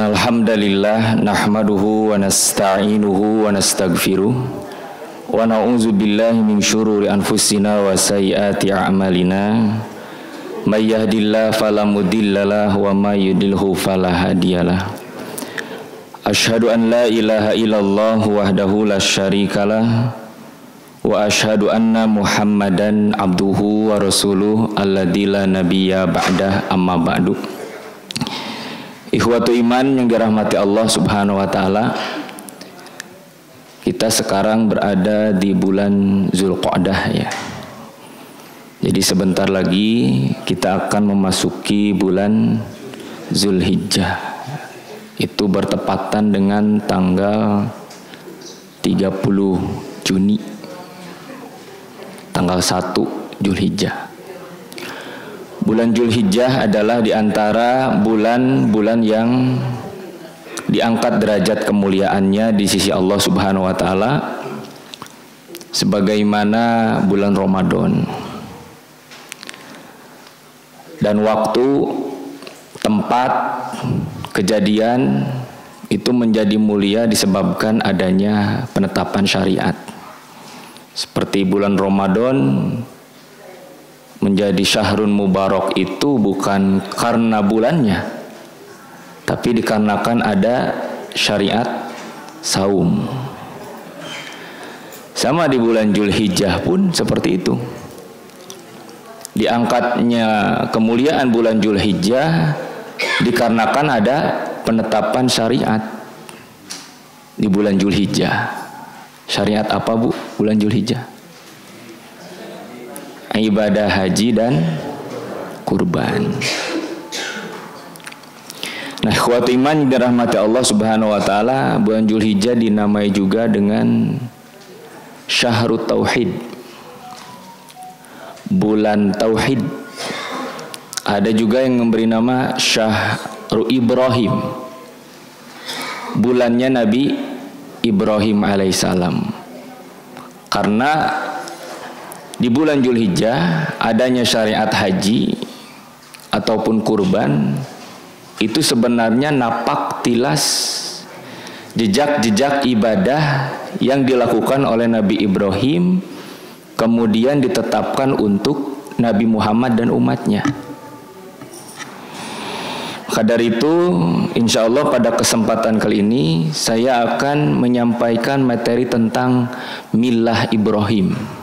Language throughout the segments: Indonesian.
Innal hamdalillah nahmaduhu wa nasta'inuhu wa nastaghfiruh wa na'udzu billahi min syururi anfusina wa sayyiati a'malina may yahdihillahu fala mudhillalah wa may yudlilhu fala hadiyalah. Asyhadu an la ilaha illallah wahdahu la syarikalah wa asyhadu anna Muhammadan abduhu wa rasuluh alladzi la nabiyya ba'dah amma ba'du. Ikhwatu iman yang dirahmati Allah Subhanahu wa taala. Kita sekarang berada di bulan Zulqa'dah ya. Jadi sebentar lagi kita akan memasuki bulan Zulhijjah. Itu bertepatan dengan tanggal 30 Juni. Tanggal 1 Zulhijjah. Bulan Zulhijjah adalah di antara bulan-bulan yang diangkat derajat kemuliaannya di sisi Allah Subhanahu wa taala sebagaimana bulan Ramadan. Dan waktu, tempat, kejadian itu menjadi mulia disebabkan adanya penetapan syariat. Seperti bulan Ramadan menjadi syahrun mubarak itu bukan karena bulannya, tapi dikarenakan ada syariat saum. Sama di bulan Zulhijjah pun seperti itu. Diangkatnya kemuliaan bulan Zulhijjah dikarenakan ada penetapan syariat di bulan Zulhijjah. Syariat apa Bu bulan Zulhijjah? Ibadah haji dan kurban. Nah, ikhwatu iman dirahmati Allah Subhanahu wa taala, bulan Zulhijjah dinamai juga dengan Syahrut Tauhid. Bulan Tauhid. Ada juga yang memberi nama Syahrul Ibrahim. Bulannya Nabi Ibrahim alaihissalam. Karena di bulan Zulhijjah adanya syariat haji ataupun kurban itu sebenarnya napak tilas jejak-jejak ibadah yang dilakukan oleh Nabi Ibrahim kemudian ditetapkan untuk Nabi Muhammad dan umatnya. Maka dari itu insya Allah pada kesempatan kali ini saya akan menyampaikan materi tentang milah Ibrahim.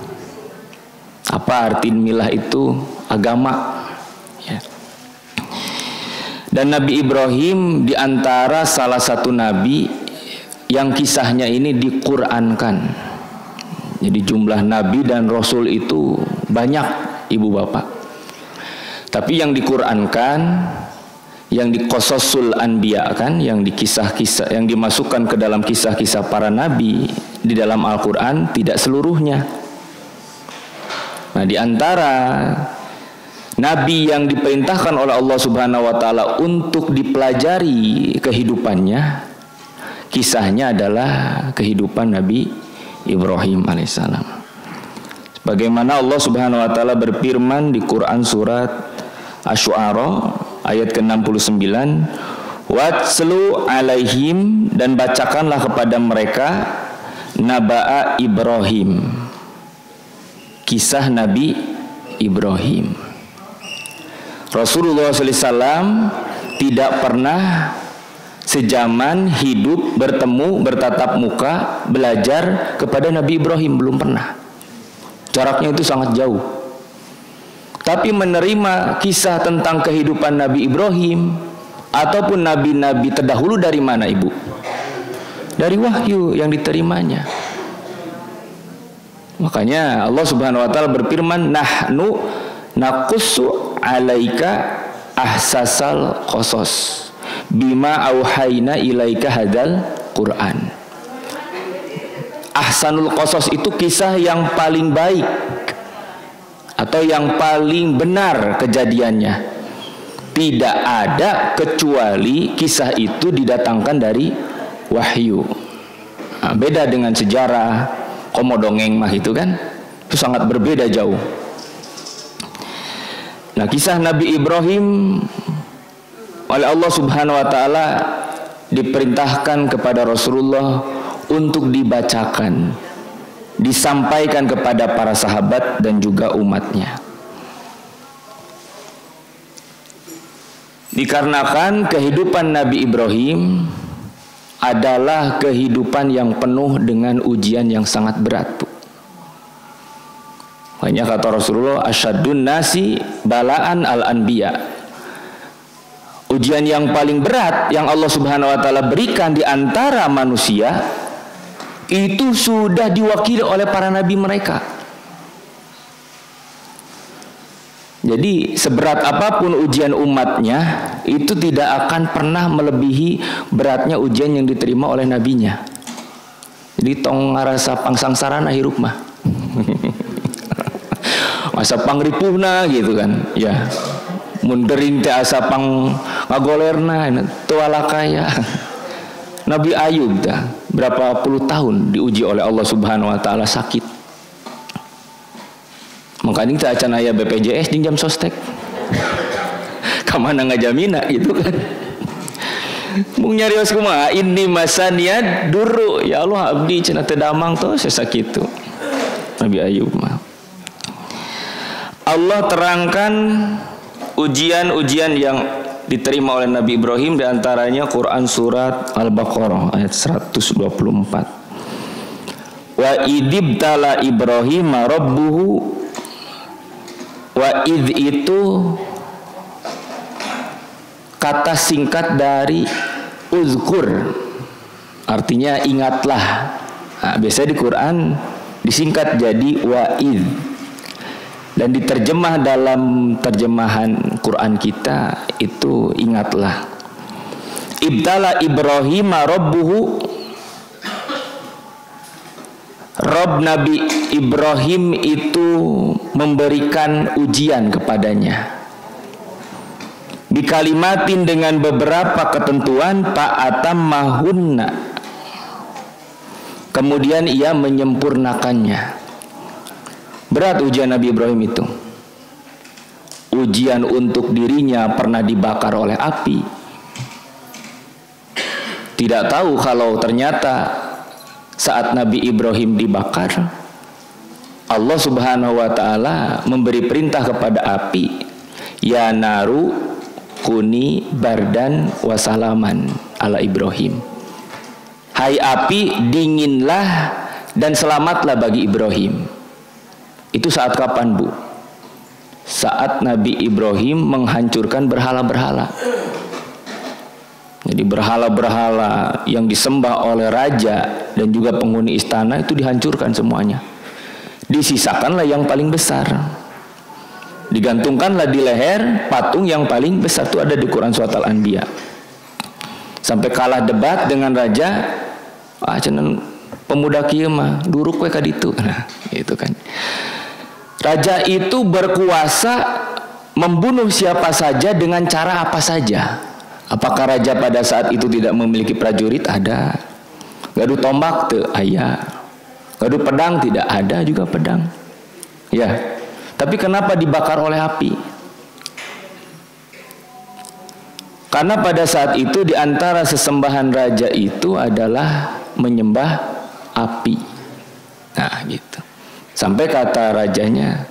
Apa arti milah itu? Agama ya. Dan Nabi Ibrahim diantara salah satu nabi yang kisahnya ini diqurankan. Jadi jumlah nabi dan rasul itu banyak ibu bapak. Tapi yang diqurankan, yang diqasasul anbiya kan, yang dikisah-kisah, yang dimasukkan ke dalam kisah-kisah para nabi di dalam Al-Quran tidak seluruhnya. Nah, di antara nabi yang diperintahkan oleh Allah Subhanahu wa taala untuk dipelajari kehidupannya, kisahnya adalah kehidupan Nabi Ibrahim alaihissalam. Sebagaimana Allah Subhanahu wa taala berfirman di Quran surat Asy-Syu'ara ayat ke-69, "Watslu alaihim," dan bacakanlah kepada mereka naba'a Ibrahim. Kisah Nabi Ibrahim. Rasulullah SAW tidak pernah sejaman hidup, bertemu, bertatap muka, belajar kepada Nabi Ibrahim, belum pernah. Jaraknya itu sangat jauh. Tapi menerima kisah tentang kehidupan Nabi Ibrahim ataupun nabi-nabi terdahulu dari mana Ibu? Dari wahyu yang diterimanya. Makanya Allah Subhanahu wa taala berfirman, "Nahnu naqussu 'alaika ahsasal qasas bima auhayna ilaika hadzal Qur'an." Ahsanul qasas itu kisah yang paling baik atau yang paling benar kejadiannya. Tidak ada kecuali kisah itu didatangkan dari wahyu. Nah, beda dengan sejarah komo dongeng mah itu kan, itu sangat berbeda jauh. Nah, kisah Nabi Ibrahim oleh Allah Subhanahu wa taala diperintahkan kepada Rasulullah untuk dibacakan, disampaikan kepada para sahabat dan juga umatnya. Dikarenakan kehidupan Nabi Ibrahim adalah kehidupan yang penuh dengan ujian yang sangat berat. Makanya kata Rasulullah, asyadun nasi balaan al-anbiya. Ujian yang paling berat yang Allah Subhanahu wa taala berikan di antara manusia itu sudah diwakili oleh para nabi mereka. Jadi seberat apapun ujian umatnya, itu tidak akan pernah melebihi beratnya ujian yang diterima oleh nabinya. Jadi tong ngarasa pangsangsarana hirup mah. Masa pangripuhna gitu kan. Ya. Mundering teh asa pang ngagolerna tualakaya. Nabi Ayub dah berapa puluh tahun diuji oleh Allah Subhanahu wa taala sakit. Makanya kita acan aya BPJS jeung jam sostek. Kamana ngajamina gitu kan. Mung nyarios kumaha inni masaniad duru ya Allah abdi cenah teu damang tos sakitu. Nabi Ayub mah. Allah terangkan ujian-ujian yang diterima oleh Nabi Ibrahim, diantaranya Quran surat Al-Baqarah ayat 124. Wa idibtala Ibrahim rabbuhu, wa id itu kata singkat dari uzkur, artinya ingatlah. Nah, biasanya di Quran disingkat jadi wa id. Dan diterjemah dalam terjemahan Quran kita itu ingatlah. Ibtala Ibrahim rabbuhu, Rabb Nabi Ibrahim itu memberikan ujian kepadanya. Dikalimatin dengan beberapa ketentuan fa'atam mahunna. Kemudian ia menyempurnakannya. Berat ujian Nabi Ibrahim itu. Ujian untuk dirinya pernah dibakar oleh api. Tidak tahu kalau ternyata saat Nabi Ibrahim dibakar, Allah Subhanahu wa taala memberi perintah kepada api, ya naru kuni bardan wasalaman ala Ibrahim. Hai api, dinginlah dan selamatlah bagi Ibrahim. Itu saat kapan, Bu? Saat Nabi Ibrahim menghancurkan berhala-berhala. Jadi berhala-berhala yang disembah oleh raja dan juga penghuni istana itu dihancurkan semuanya. Disisakanlah yang paling besar. Digantungkanlah di leher patung yang paling besar, itu ada di Quran surat Al-Anbiya. Sampai kalah debat dengan raja, cenah pemuda kieu mah duruk we ka ditu. Nah, itu kan. Raja itu berkuasa membunuh siapa saja dengan cara apa saja. Apakah raja pada saat itu tidak memiliki prajurit? Ada. Gaduh tombak teu aya. Gaduh pedang tidak ada juga pedang. Ya. Tapi kenapa dibakar oleh api? Karena pada saat itu di antara sesembahan raja itu adalah menyembah api. Nah, gitu. Sampai kata rajanya,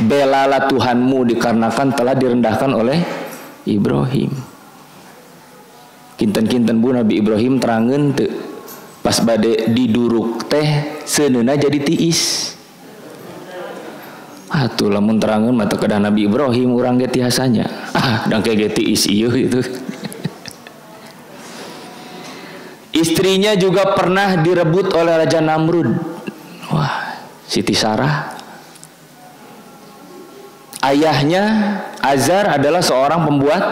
belalah Tuhanmu dikarenakan telah direndahkan oleh Ibrahim. Kinten-kinten Bu Nabi Ibrahim terangeun teu pas bade diduruk teh seuneuna jadi tiis. Atuh lamun terangeun mata kedah Nabi Ibrahim urang ge tiasanya. Dangke ge tiis ieu gitu. Istrinya juga pernah direbut oleh Raja Namrud. Wah, Siti Sarah. Ayahnya Azar adalah seorang pembuat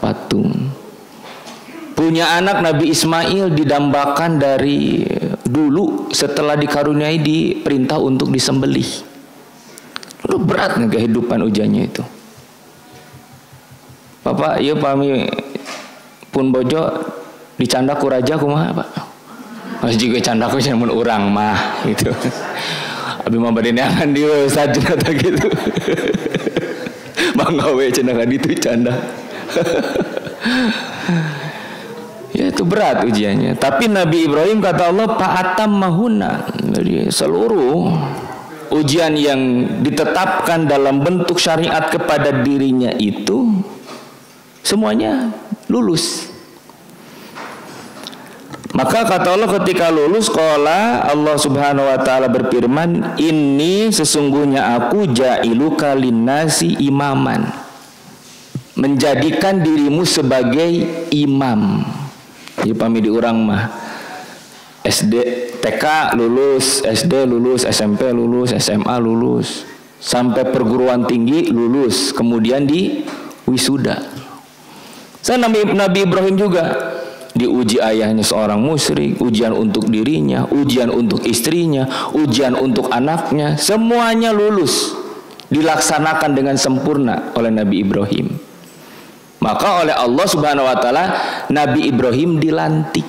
patung. Punya anak Nabi Ismail didambakan dari dulu setelah dikaruniai diperintah untuk disembelih. Lu berat nih kehidupan ujiannya itu. Bapak, iya pami pun bojo dicanda ku raja kumaha Pak? Mas juga candaku jangan urang mah gitu. Abi mah bade neangan di Ustaz cenah gitu. Mangga we cenah kan itu canda. itu berat ujiannya. Tapi Nabi Ibrahim kata Allah fa'atam mahuna. Jadi seluruh ujian yang ditetapkan dalam bentuk syariat kepada dirinya itu semuanya lulus. Maka kata Allah ketika lulus, qala Allah Subhanahu wa taala berfirman, "Inni sesungguhnya aku ja'iluka linnasi imaman." Menjadikan dirimu sebagai imam. Jadi pami di urang mah SD, TK lulus, SD lulus, SMP lulus, SMA lulus, sampai perguruan tinggi lulus, kemudian di wisuda. Nabi Ibrahim juga diuji ayahnya seorang musyrik, ujian untuk dirinya, ujian untuk istrinya, ujian untuk anaknya, semuanya lulus, dilaksanakan dengan sempurna oleh Nabi Ibrahim. Maka oleh Allah Subhanahu wa taala Nabi Ibrahim dilantik,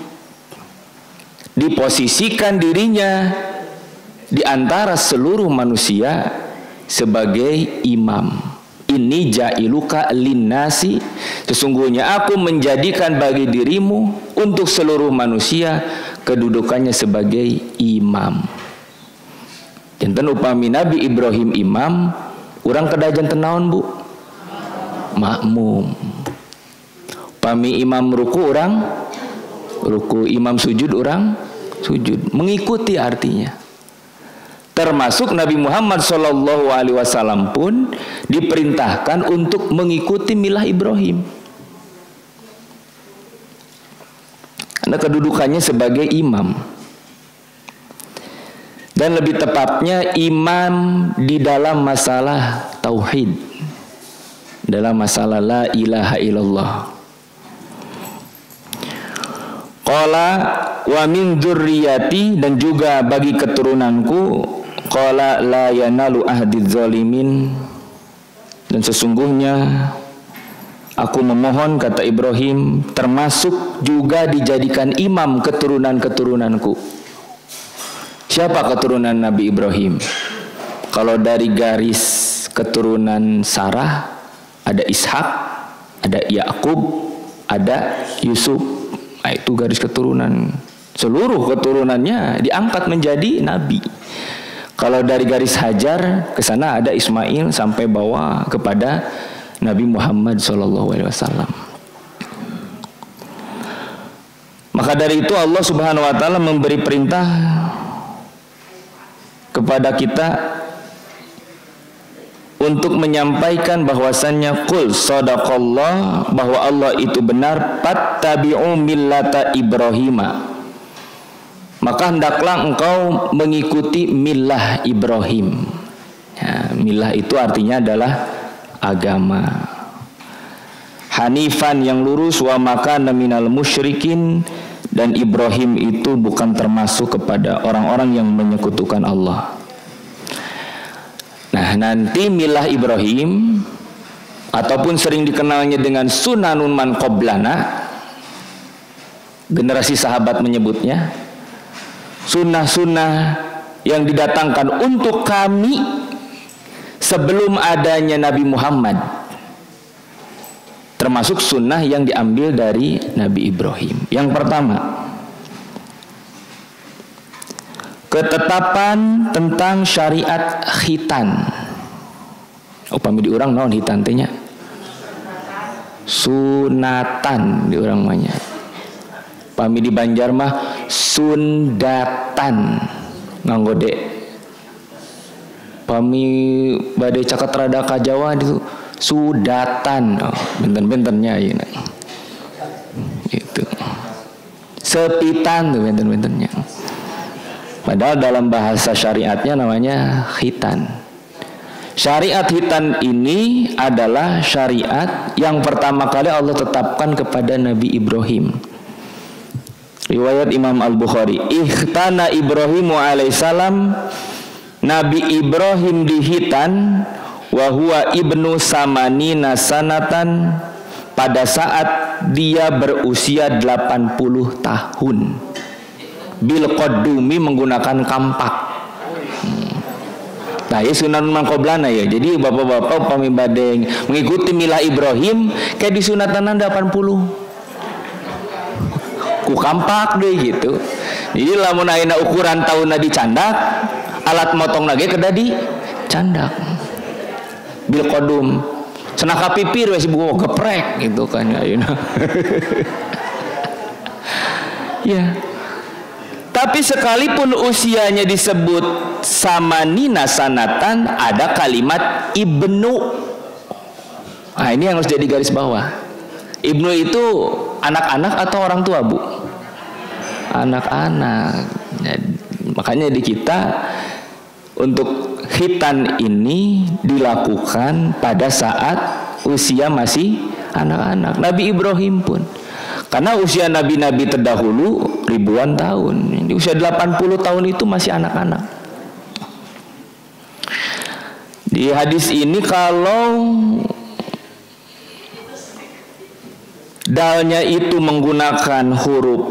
diposisikan dirinya di antara seluruh manusia sebagai imam. Ini ja'iluka linnasi, sesungguhnya aku menjadikan bagi dirimu untuk seluruh manusia kedudukannya sebagai imam. Janten upami Nabi Ibrahim imam, urang kedah janten naon Bu? Makmum. Upami imam ruku urang ruku, imam sujud urang sujud, mengikuti artinya. Termasuk Nabi Muhammad SAW pun diperintahkan untuk mengikuti milah Ibrahim. Karena kedudukannya sebagai imam. Dan lebih tepatnya imam di dalam masalah tauhid, dalam masalah la ilaha illallah. Qala wa min dzurriyyati, dan juga bagi keturunanku. Qala la yanalu ahdiz zalimin, dan sesungguhnya aku memohon, kata Ibrahim, termasuk juga dijadikan imam keturunan-keturunanku. Siapa keturunan Nabi Ibrahim? Kalau dari garis keturunan Sarah ada Ishak, ada Yakub, ada Yusuf. Nah, itu garis keturunan. Seluruh keturunannya diangkat menjadi nabi. Kalau dari garis Hajar ke sana ada Ismail sampai bawah kepada Nabi Muhammad SAW. Maka dari itu Allah Subhanahu wa taala memberi perintah kepada kita untuk menyampaikan bahwasannya qul sadaqallah, bahwa Allah itu benar, fattabi'u millata Ibrahima. Maka hendaklah engkau mengikuti milah Ibrahim. Ya, milah itu artinya adalah agama. Hanifan, yang lurus, wa makana minal musyrikin, dan Ibrahim itu bukan termasuk kepada orang-orang yang menyekutukan Allah. Nah, nanti milah Ibrahim ataupun sering dikenalnya dengan sunanun man qoblana, generasi sahabat menyebutnya, sunnah-sunnah yang didatangkan untuk kami sebelum adanya Nabi Muhammad, termasuk sunnah yang diambil dari Nabi Ibrahim. Yang pertama, ketetapan tentang syariat khitan. Upami di urang naon hitan teh nya? Sunatan di urang mah nya. Pami di Banjar mah sundatan nganggo de. Pami bade caket rada ka Jawa itu sudatan. Oh, benten-bentennya ieu. Gitu. Sepitan tuh benten-bentennya. Padahal dalam bahasa syariatnya namanya khitan. Syariat khitan ini adalah syariat yang pertama kali Allah tetapkan kepada Nabi Ibrahim. Riwayat Imam Al-Bukhari, ikhtana Ibrahimu alaihissalam, Nabi Ibrahim dihitan, wa huwa ibnu samanina sanatan, pada saat dia berusia 80 tahun. Bil qadumi, menggunakan kampak. Nah, ya sunan mangkoblana ya. Jadi bapak-bapak upami badeng mengikuti milah Ibrahim kayak disunatan 80. ku kampak deh gitu. Jadi lamun ayeuna ukuran tahunna dicandak, alat motong lagi kedah di candak. Bil qadum. Cenah kapipir we si buku geprek gitu kan ayeuna. Ya. Tapi sekalipun usianya disebut samanina sanatan, ada kalimat ibnu. Nah, ini yang harus jadi garis bawah. Ibnu itu anak-anak atau orang tua, Bu? Anak-anak. Makanya di kita untuk khitan ini dilakukan pada saat usia masih anak-anak. Nabi Ibrahim pun, karena usia nabi-nabi terdahulu ribuan tahun, di usia 80 tahun itu masih anak-anak. Di hadis ini kalau dalnya itu menggunakan huruf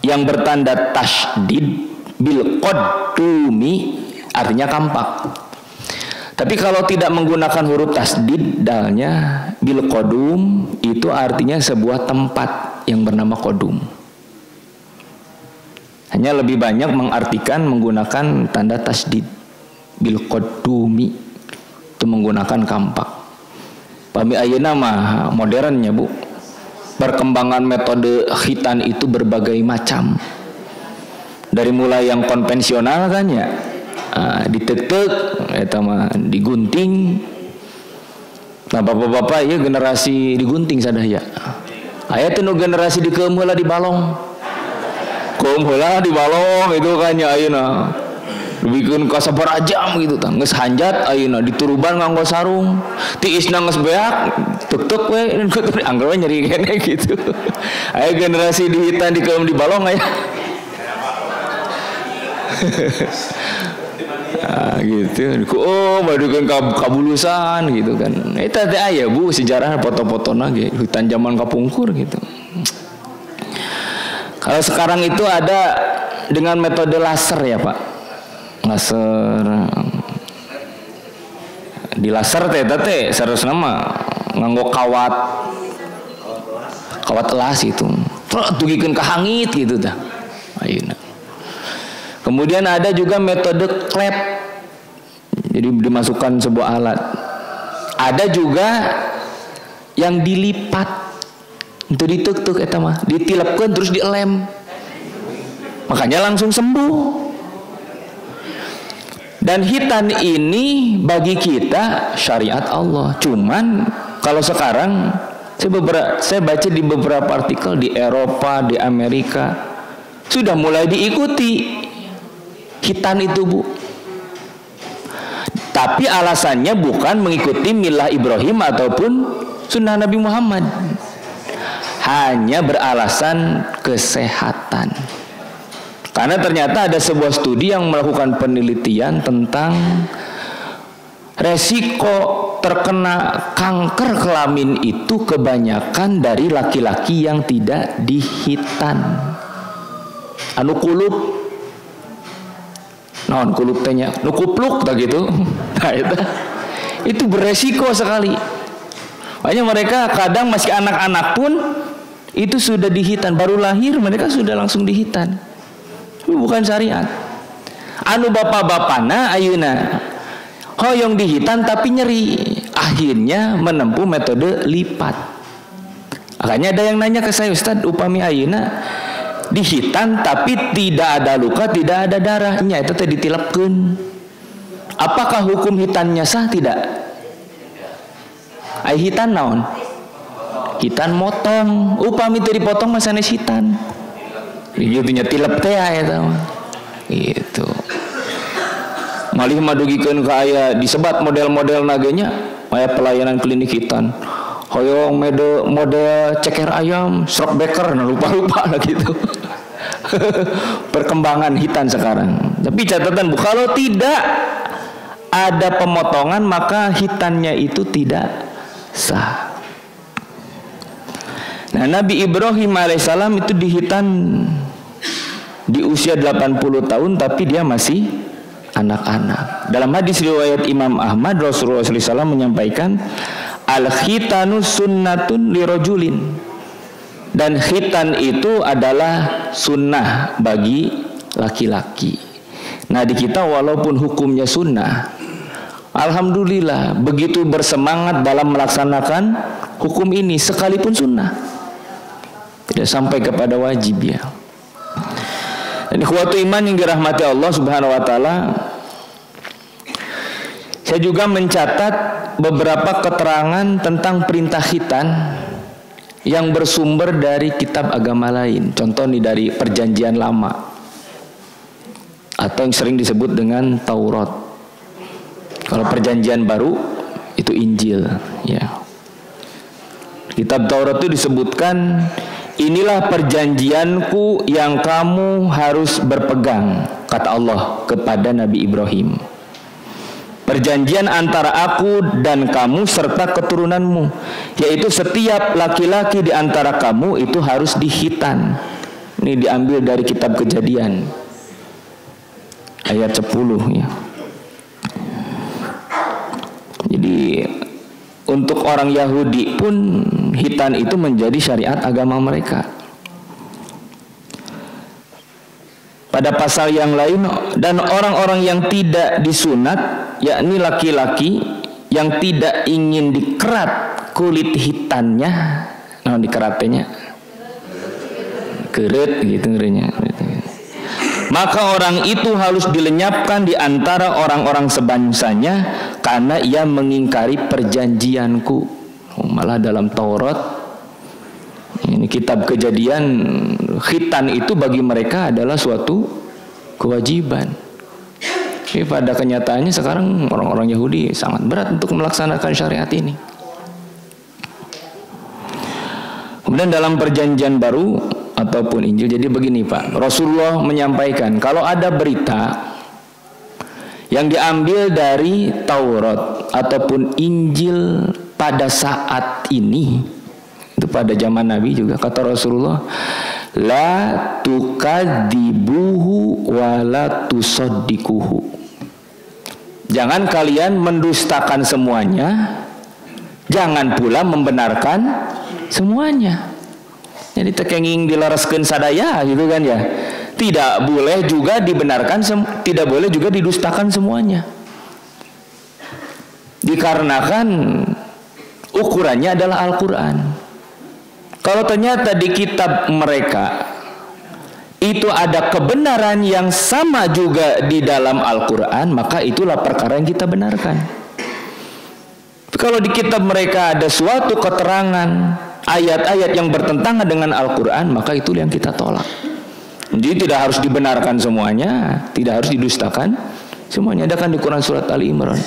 yang bertanda tasydid bil qaddumi, artinya kampak. Tapi kalau tidak menggunakan huruf tasydid dalnya bil qadum, itu artinya sebuah tempat yang bernama qadum. Hanya lebih banyak mengartikan menggunakan tanda tasydid bil qadumi, itu menggunakan kampak. Pami ayeuna mah modernnya, Bu. Perkembangan metode khitan itu berbagai macam. Dari mulai yang konvensional kan ya, ditek-tek, eta mah digunting. Nah, bapak-bapak ya generasi digunting sadaya. Aya teh nu generasi dikeum heula di balong. Keum heula di balong itu kan ya ayeuna. Dibikeun ka sabaraha jam gitu tah, geus hanjat ayeuna dituruban nganggo sarung. Tiisna geus beak, tek-tek we anggar we nyeri kene gitu. Aya generasi dihitan dikeum di balong aya. Gitu. Oh, badukeun kabulusan gitu kan. Eta teh aya, Bu, sejarah foto-fotona ge hutan zaman kapungkur gitu. Kalau sekarang itu ada dengan metode laser ya, Pak. Laser. Di laser teh sarosna mah nganggo kawat elas itu. Terus dugikeun ka hangit gitu tah. Ayeuna. Kemudian ada juga metode klep. Jadi dimasukkan sebuah alat. Ada juga yang dilipat. Itu dituk-tuk eta mah, ditilepkeun terus dielem. Makanya langsung sembuh. Dan hitan ini bagi kita syariat Allah. Cuman kalau sekarang saya baca di beberapa artikel di Eropa, di Amerika sudah mulai diikuti hitan itu, Bu. Tapi alasannya bukan mengikuti milah Ibrahim ataupun sunnah Nabi Muhammad. Hanya beralasan kesehatan. Karena ternyata ada sebuah studi yang melakukan penelitian tentang resiko terkena kanker kelamin itu kebanyakan dari laki-laki yang tidak dihitan. Anu kulup, naon kulup tanya, nu kupluk tak gitu. Nah, itu beresiko sekali. Makanya mereka kadang masih anak-anak pun itu sudah dihitan, baru lahir mereka sudah langsung dihitan. Itu bukan syariat. Anu bapak-bapana ayeuna hoyong dihitan tapi nyeri, akhirnya menempuh metode lipat. Makanya ada yang nanya ke saya, Ustaz, upami ayeuna dihitan tapi tidak ada luka, tidak ada darahnya, itu teh ditilepkeun. Apakah hukum hitannya sah? Tidak. Ai hitan naon? Hitan motong. Upami teh dipotong mah sanes hitan. Gitu nya tilep teh eta mah. Gitu. Malih madugikeun ka aya disebat model-model nagenya, aya pelayanan klinik hitan. Hoyong model ceker ayam, stroke baker, nah lupa-lupa lah gitu. Perkembangan hitan sekarang. Tapi catatan, Bu, kalau tidak ada pemotongan maka hitannya itu tidak sah. Nah, Nabi Ibrahim alaihissalam itu dihitan di usia 80 tahun tapi dia masih anak-anak. Dalam hadis riwayat Imam Ahmad, Rasulullah SAW menyampaikan al-khitanu sunnatun lirojulin. Dan khitan itu adalah sunnah bagi laki-laki. Nah di kita walaupun hukumnya sunnah, alhamdulillah begitu bersemangat dalam melaksanakan hukum ini sekalipun sunnah, tidak sampai kepada wajib ya. Dan ikhwatu iman yang dirahmati Allah Subhanahu wa taala, saya juga mencatat beberapa keterangan tentang perintah khitan yang bersumber dari kitab agama lain. Contoh nih dari Perjanjian Lama atau yang sering disebut dengan Taurat. Kalau Perjanjian Baru itu Injil ya. Kitab Taurat itu disebutkan, inilah perjanjianku yang kamu harus berpegang, kata Allah kepada Nabi Ibrahim. Perjanjian antara aku dan kamu serta keturunanmu, yaitu setiap laki-laki di antara kamu itu harus dikhitan. Ini diambil dari kitab Kejadian ayat 10 ya. Jadi untuk orang Yahudi pun khitan itu menjadi syariat agama mereka. Pada pasal yang lain, dan orang-orang yang tidak disunat, yakni laki-laki yang tidak ingin dikerat kulit hitannya, nah dikeratnya keret gitu ngerinya, maka orang itu harus dilenyapkan di antara orang-orang sebangsanya karena ia mengingkari perjanjianku. Malah dalam Taurat, ini kitab Kejadian, khitan itu bagi mereka adalah suatu kewajiban. Tapi pada kenyataannya sekarang orang-orang Yahudi sangat berat untuk melaksanakan syariat ini. Kemudian dalam Perjanjian Baru ataupun Injil, jadi begini Pak, Rasulullah menyampaikan kalau ada berita yang diambil dari Taurat ataupun Injil pada saat ini, itu pada zaman Nabi juga, kata Rasulullah, la tukadzibuhu wa la tusaddikuhu. Jangan kalian mendustakan semuanya, jangan pula membenarkan semuanya. Jadi tekenging dilaraskeun sadaya gitu kan ya. Tidak boleh juga dibenarkan, tidak boleh juga didustakan semuanya. Dikarenakan ukurannya adalah Al-Quran. Kalau ternyata di kitab mereka itu ada kebenaran yang sama juga di dalam Al-Quran, maka itulah perkara yang kita benarkan. Kalau di kitab mereka ada suatu keterangan ayat-ayat yang bertentangan dengan Al-Quran, maka itu yang kita tolak. Jadi tidak harus dibenarkan semuanya, tidak harus didustakan semuanya. Ada kan di Quran surat Ali Imran,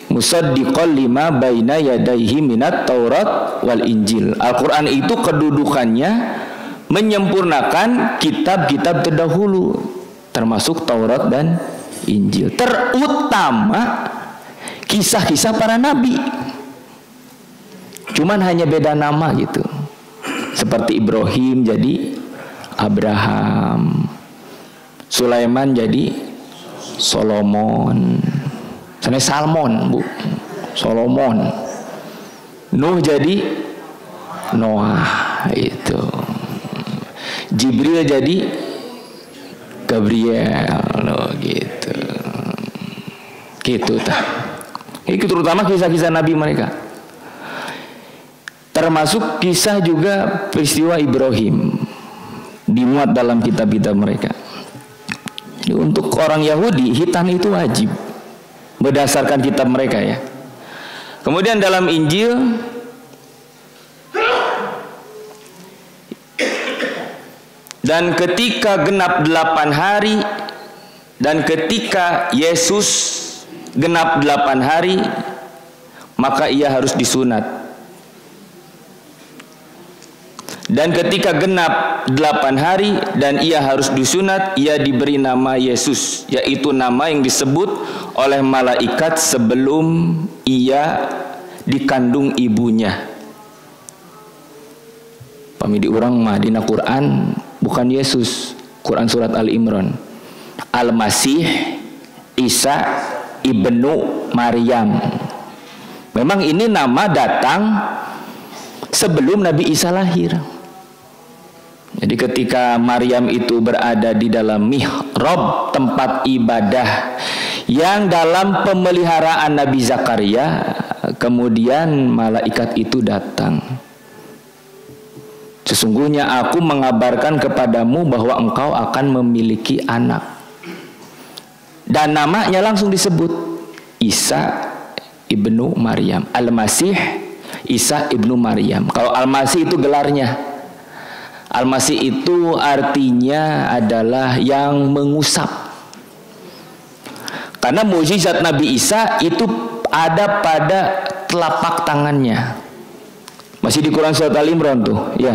musaddiqan lima baina yadayhi minat Taurat wal Injil. Al-Quran itu kedudukannya menyempurnakan kitab-kitab terdahulu, termasuk Taurat dan Injil. Terutama kisah-kisah para nabi. Cuman hanya beda nama gitu. Seperti Ibrahim jadi Abraham, Sulaiman jadi Solomon, sana Salmon bu, Solomon, Nuh jadi Noah, itu Jibril jadi Gabriel, loh, gitu tah. Itu terutama kisah-kisah Nabi mereka. Termasuk kisah juga peristiwa Ibrahim dimuat dalam kitab-kitab mereka. Jadi untuk orang Yahudi khitan itu wajib berdasarkan kitab mereka ya. Kemudian dalam Injil dan ketika genap 8 hari dan ketika Yesus genap 8 hari maka ia harus disunat. Dan ketika genap 8 hari dan ia harus disunat, ia diberi nama Yesus, yaitu nama yang disebut oleh malaikat sebelum ia dikandung ibunya. Pami diurang mah dina Quran bukan Yesus, Quran surat Ali Imran, Al-Masih Isa ibnu Maryam. Memang ini nama datang sebelum Nabi Isa lahir. Jadi ketika Maryam itu berada di dalam mihrab, tempat ibadah yang dalam pemeliharaan Nabi Zakaria, kemudian malaikat itu datang. Sesungguhnya aku mengabarkan kepadamu bahwa engkau akan memiliki anak. Dan namanya langsung disebut Isa ibnu Maryam. Al-Masih Isa ibnu Maryam. Kalau Al-Masih itu gelarnya. Al-Masih itu artinya adalah yang mengusap. Karena mukjizat Nabi Isa itu ada pada telapak tangannya. Masih di Quran surat Al-Imran tuh, ya.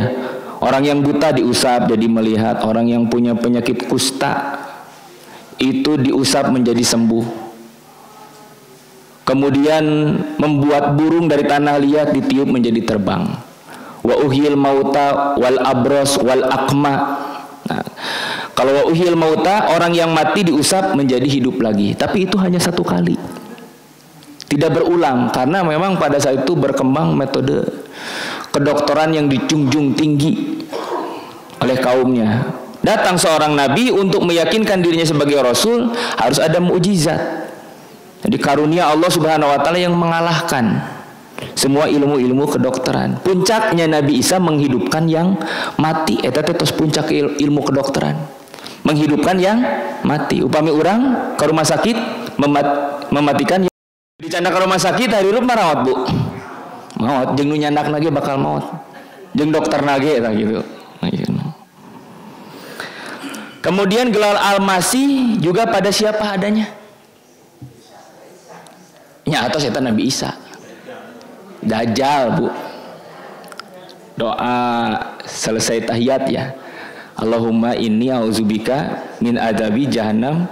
Orang yang buta diusap jadi melihat, orang yang punya penyakit kusta itu diusap menjadi sembuh. Kemudian membuat burung dari tanah liat ditiup menjadi terbang. Wa uhyil mauta wal abros wal akma. Nah, kalau wa uhyil mauta, orang yang mati diusap menjadi hidup lagi, tapi itu hanya satu kali, tidak berulang, karena memang pada saat itu berkembang metode kedokteran yang dijunjung tinggi oleh kaumnya. Datang seorang nabi untuk meyakinkan dirinya sebagai rasul, harus ada mukjizat. Jadi karunia Allah Subhanahu wa taala yang mengalahkan semua ilmu-ilmu kedokteran. Puncaknya Nabi Isa menghidupkan yang mati. Eta tos puncak ilmu kedokteran. Menghidupkan yang mati. Upami orang ke rumah sakit mematikan yang dicanda ke rumah sakit hari rup marawat bu. Maut jeung nu nyandak lagi bakal maut. Jeung dokter nage eta gitu. Kemudian gelar Al-Masih juga pada siapa adanya? Nya atas eta Nabi Isa. Dajjal bu. Doa selesai tahiyat ya. Allahumma inni a'udzubika min adzabi jahannam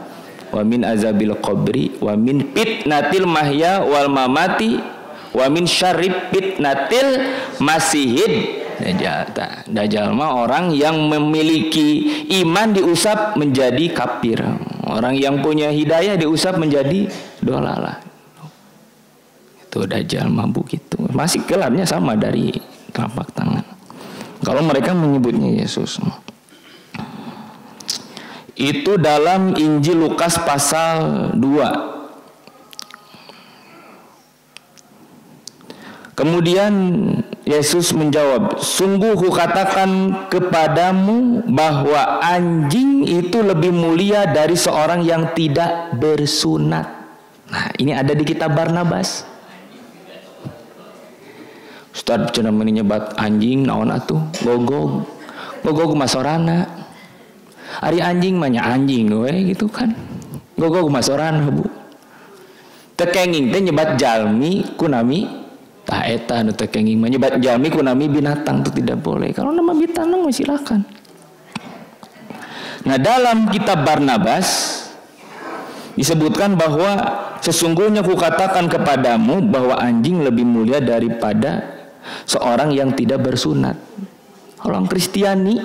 wa min azabil qabri wa min fitnatil mahya wal mamati wa min syarri fitnatil masihid dajjal. Dajjal mah orang yang memiliki iman diusap menjadi kafir. Orang yang punya hidayah diusap menjadi dolalah. Dajjal mabuk itu masih gelarnya sama dari telapak tangan. Kalau mereka menyebutnya Yesus, itu dalam Injil Lukas pasal 2. Kemudian Yesus menjawab, sungguh kukatakan kepadamu bahwa anjing itu lebih mulia dari seorang yang tidak bersunat. Nah, ini ada di kitab Barnabas. Ustaz cenah meuni nyebat anjing naon atuh? Gogog. Gogog mah sorana. Ari anjing mah nya anjing we gitu kan. Gogog mah sorana, Bu. Teu kenging teh nyebat jalmi kunami tah eta nu teu kenging mah nyebat jalmi kunami binatang itu tidak boleh. Kalau nama binatang mah silakan. Nah, dalam kitab Barnabas disebutkan bahwa sesungguhnya kukatakan kepadamu bahwa anjing lebih mulia daripada seorang yang tidak bersunat. Orang Kristiani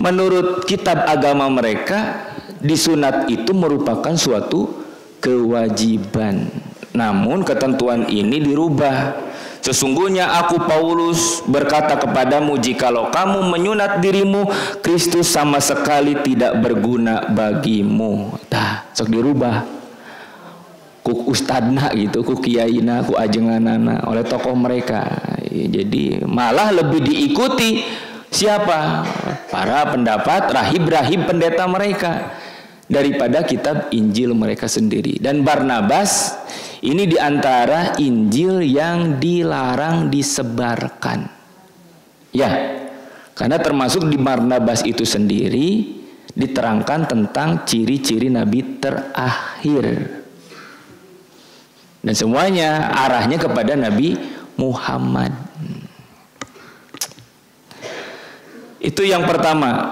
menurut kitab agama mereka disunat itu merupakan suatu kewajiban. Namun ketentuan ini dirubah. Sesungguhnya aku Paulus berkata kepadamu, jikalau kamu menyunat dirimu, Kristus sama sekali tidak berguna bagimu. Tah, sok dirubah. Ku ustadna gitu, ku kiyaina, ku ajenganana oleh tokoh mereka. Jadi malah lebih diikuti siapa? Para pendapat rahib-rahib pendeta mereka daripada kitab Injil mereka sendiri. Dan Barnabas ini diantara Injil yang dilarang disebarkan. Ya, karena termasuk di Barnabas itu sendiri diterangkan tentang ciri-ciri Nabi terakhir. Dan semuanya arahnya kepada Nabi Muhammad. Itu yang pertama,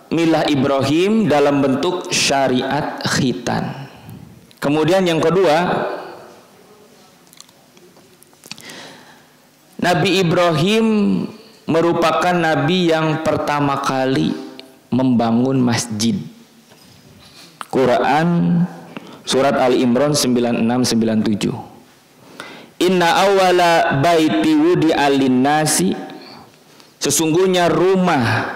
milah Ibrahim dalam bentuk syariat khitan. Kemudian yang kedua, Nabi Ibrahim merupakan nabi yang pertama kali membangun masjid. Quran Surat Ali Imran 96-97. Inna awwala baiti wudi'a lin-nasi, sesungguhnya rumah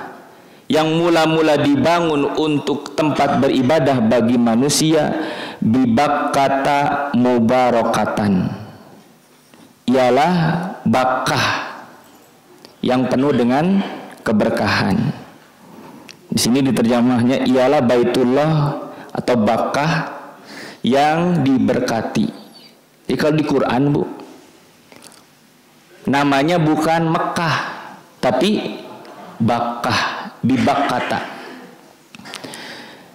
yang mula-mula dibangun untuk tempat beribadah bagi manusia, bibakkata mubarakatan, ialah Bakkah yang penuh dengan keberkahan. Di sini diterjemahnya ialah Baitullah atau Bakkah yang diberkati. Jadi kalau di Quran, Bu, namanya bukan Mekah, tapi Bakkah, bibakkata.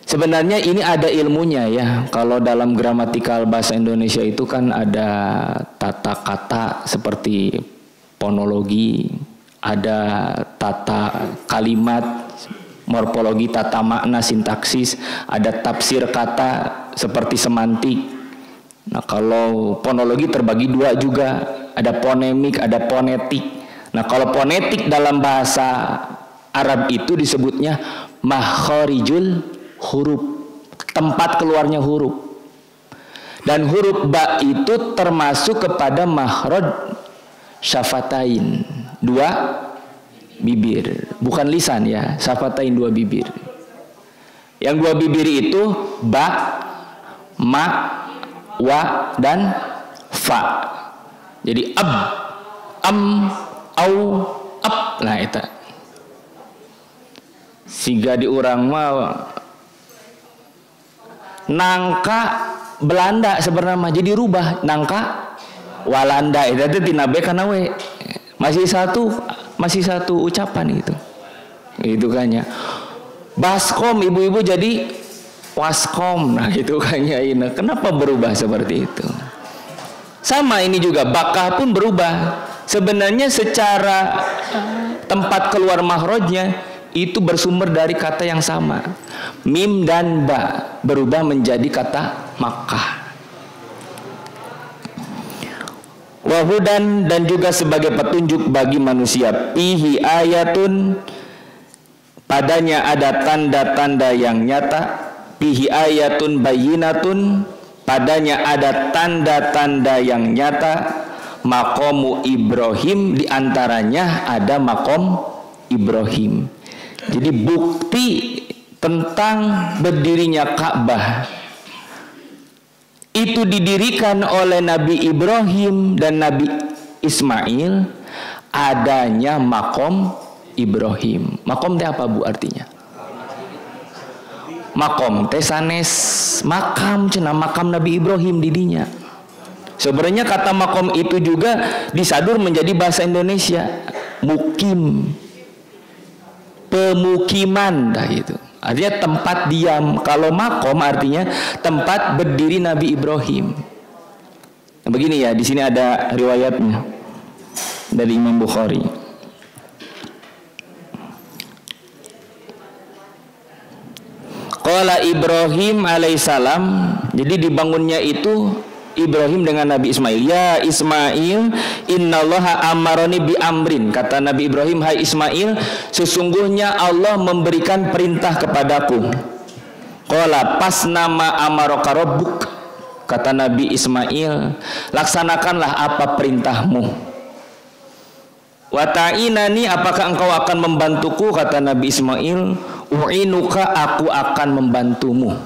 Sebenarnya ini ada ilmunya ya. Kalau dalam gramatikal bahasa Indonesia itu kan ada tata kata seperti fonologi, ada tata kalimat, morfologi, tata makna, sintaksis, ada tafsir kata seperti semantik. Nah, kalau fonologi terbagi dua juga, ada fonemik, ada fonetik. Nah, kalau fonetik dalam bahasa Arab itu disebutnya makharijul huruf, tempat keluarnya huruf. Dan huruf ba itu termasuk kepada makhraj syafatain, dua bibir, bukan lisan ya, syafatain dua bibir. Yang dua bibir itu ba, ma, wa, dan fa. Jadi ab, am, au, ab. Nah itu siga diurang mah nangka Belanda sebenarnya jadi rubah nangka Walanda. Itu tina be kana we masih satu ucapan itu kan ya. Baskom ibu-ibu jadi waskom. Nah itu kan ya. Kenapa berubah seperti itu? Sama ini juga Bakkah pun berubah. Sebenarnya secara tempat keluar makhrajnya itu bersumber dari kata yang sama. Mim dan ba berubah menjadi kata Makkah. Wahudan, dan juga sebagai petunjuk bagi manusia. Fihi ayatun, padanya ada tanda-tanda yang nyata. Fihi ayatun bayyinatun, padanya ada tanda-tanda yang nyata. Maqamu Ibrahim, diantaranya ada maqam Ibrahim. Jadi bukti tentang berdirinya Ka'bah itu didirikan oleh Nabi Ibrahim dan Nabi Ismail, adanya makom Ibrahim. Makom teh apa Bu artinya? Makom teh sanes makam, cenah makam Nabi Ibrahim didinya. Sebenarnya kata makom itu juga disadur menjadi bahasa Indonesia mukim, pemukiman dah itu. Artinya tempat diam. Kalau makom artinya tempat berdiri Nabi Ibrahim. Nah, begini ya, di sini ada riwayatnya dari Imam Bukhari. Qala Ibrahim alaihissalam, jadi dibangunnya itu Ibrahim dengan Nabi Ismail. Ya Ismail, innallaha amaroni bi amrin. Kata Nabi Ibrahim, hai Ismail, sesungguhnya Allah memberikan perintah kepadaku. Qala, pas nama amaraka rabbuk. Kata Nabi Ismail, laksanakanlah apa perintahmu. Wa ta'inani, apakah engkau akan membantuku? Kata Nabi Ismail, u'inuka, aku akan membantumu.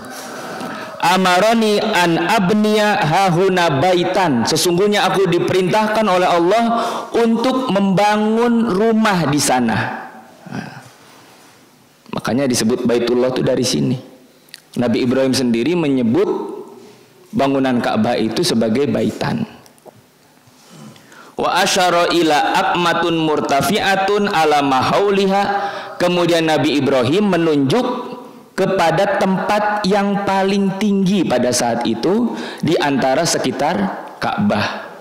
Amaroni an abniya hahuna baitan, sesungguhnya aku diperintahkan oleh Allah untuk membangun rumah di sana. Nah, makanya disebut Baitullah itu dari sini. Nabi Ibrahim sendiri menyebut bangunan Ka'bah itu sebagai baitan. Wa asyara ila aqmatun murtafi'atun ala mahauliha, kemudian Nabi Ibrahim menunjuk kepada tempat yang paling tinggi pada saat itu di antara sekitar Ka'bah.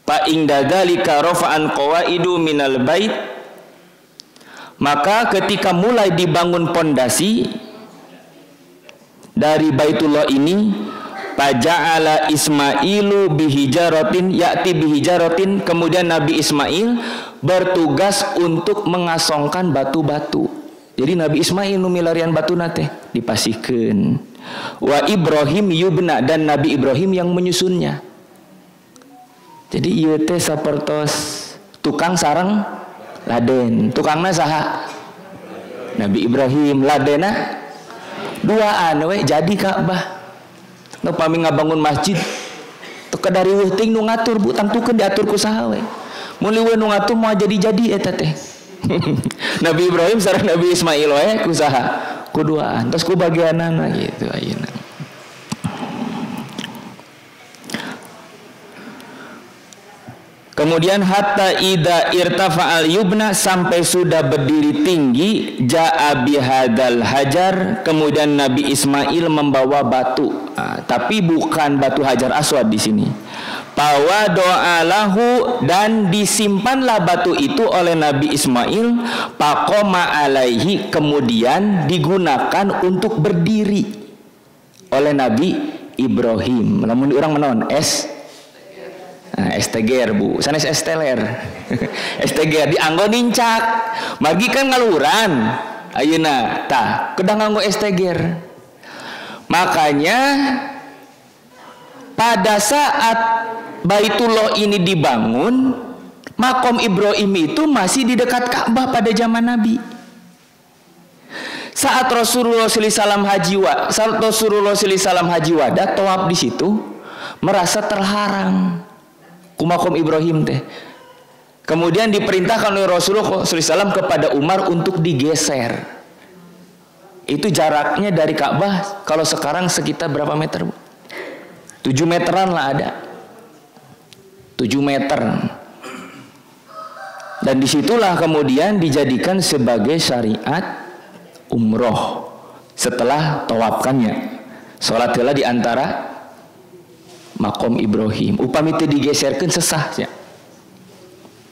Fa inda dzalika rafa'an qawaidu minal bait, maka ketika mulai dibangun pondasi dari Baitullah ini, faja'ala Ismailu bihijaratin ya'ti bihijaratin, kemudian Nabi Ismail bertugas untuk mengasongkan batu-batu. Jadi Nabi Ismail nu milarian batuna teh dipasihkeun. Wa Ibrahim yubna, dan Nabi Ibrahim yang menyusunnya. Jadi ieu teh sapertos tukang sareng laden. Tukangna saha? Nabi Ibrahim. Ladena duaan we jadi Ka'bah. Nu pami ngabangun masjid teu kadari weuting nu ngatur Bu, tangtukeun diatur ku saha we. Mun liweuh nu ngatur moal jadi-jadi eta teh. Nabi Ibrahim sareng Nabi Ismail we ku saha? Ku duaan. Terus ku bagianana gitu ayeuna. Kemudian hatta ida irtafa'al yubna, sampai sudah berdiri tinggi, ja'a bihadal hajar, kemudian Nabi Ismail membawa batu. Tapi bukan batu hajar aswad di sini. Pawa do'alahu, dan disimpanlah batu itu oleh Nabi Ismail, paqoma alaihi, kemudian digunakan untuk berdiri oleh Nabi Ibrahim. Namun orang menon STGR Bu, sanes esteler. STGR dianggo nincak, margi kan ngaluran. Ayeuna tah kedah nganggo STGR. Makanya pada saat Baitullah ini dibangun, makom Ibrahim itu masih di dekat Ka'bah pada zaman Nabi. Saat Rasulullah SAW haji wada, tawaf di situ merasa terlarang ku makom Ibrahim teh. Kemudian diperintahkan oleh Rasulullah SAW kepada Umar untuk digeser. Itu jaraknya dari Ka'bah kalau sekarang sekitar berapa meter Bu? 7 meteran lah ada. 7 meter. Dan disitulah kemudian dijadikan sebagai syariat umroh setelah tawafkannya. Salat heula di antara makom Ibrahim. Upami teu digeserkeun sesah nya.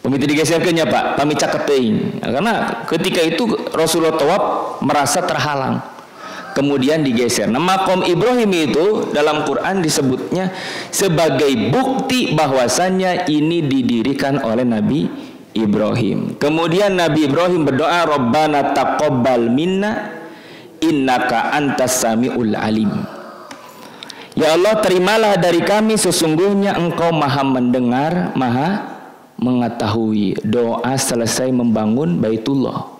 Upami teu digeserkeun nya Pak, pami caket teuing. Karena ketika itu Rasulullah tawaf merasa terhalang. Kemudian digeser. Nah, makom Ibrahim itu dalam Quran disebutnya sebagai bukti bahwasannya ini didirikan oleh Nabi Ibrahim. Kemudian Nabi Ibrahim berdoa, Rabbana taqabbal minna innaka antas samiul alim. Ya Allah, terimalah dari kami, sesungguhnya Engkau Maha mendengar, Maha mengetahui. Doa selesai membangun Baitullah.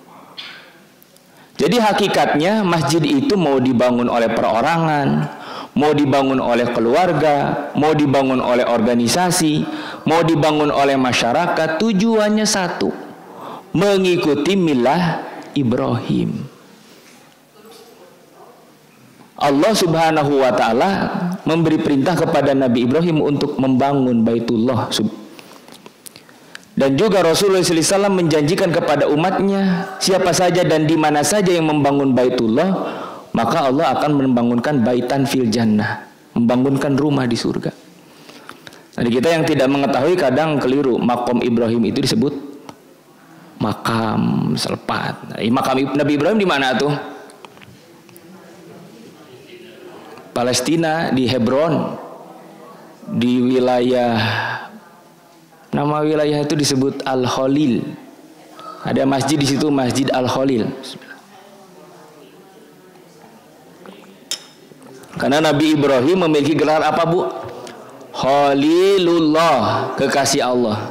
Jadi hakikatnya masjid itu mau dibangun oleh perorangan, mau dibangun oleh keluarga, mau dibangun oleh organisasi, mau dibangun oleh masyarakat, tujuannya satu, mengikuti milah Ibrahim. Allah Subhanahu wa ta'ala memberi perintah kepada Nabi Ibrahim untuk membangun Baitullah. Dan juga Rasulullah SAW menjanjikan kepada umatnya, siapa saja dan di mana saja yang membangun Baitullah, maka Allah akan membangunkan baitan fil jannah, membangunkan rumah di surga. Jadi kita yang tidak mengetahui kadang keliru, makom Ibrahim itu disebut makam selepat. Nah, makam Nabi Ibrahim di mana tuh? Palestina, di Hebron, di wilayah, nama wilayah itu disebut Al-Khalil. Ada masjid di situ, Masjid Al-Khalil. Karena Nabi Ibrahim memiliki gelar apa Bu? Khalilullah, kekasih Allah.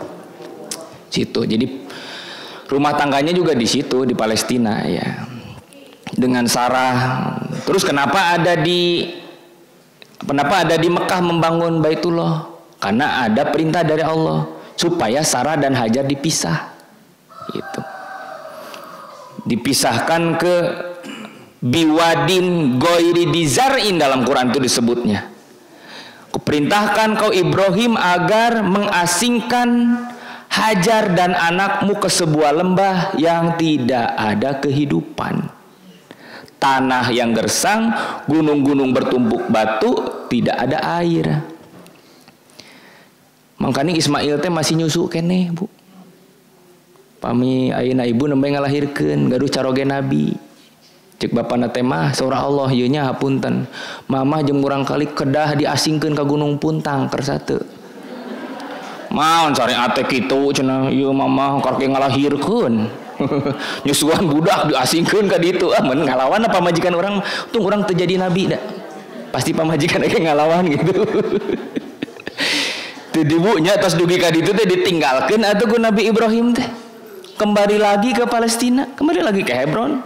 Situ. Jadi rumah tangganya juga di situ, di Palestina ya. Dengan Sarah. Terus kenapa ada di Mekah membangun Baitullah? Karena ada perintah dari Allah supaya Sarah dan Hajar dipisah. Gitu. Dipisahkan ke biwadin ghairi dizar'in, dalam Quran itu disebutnya. Kuperintahkan kau Ibrahim agar mengasingkan Hajar dan anakmu ke sebuah lembah yang tidak ada kehidupan. Tanah yang gersang, gunung-gunung bertumpuk batu, tidak ada air. Makanya Ismail teh masih nyusu kene Bu. Pami ayeuna ibu nembe ngalahirkeun gaduh caroge nabi. Cek bapana teh mah saurah Allah ieu nya hapunten. Mamah jeung urang kali kedah diasingkeun ka Gunung Puntang kersa teu. Maon cari ate kitu cenah ieu mamah karek ngalahirkeun. Nyusuan budak diasingkeun ka ditu. Men ngalawan apa majikan orang, untung orang terjadi nabi dah. Pasti pamajikan age ngalawan gitu. Teu dibunya tos dugi ka ditu teh ditinggalkeun atuh ku Nabi Ibrahim teh. Kembali lagi ke Palestina, kembali lagi ke Hebron.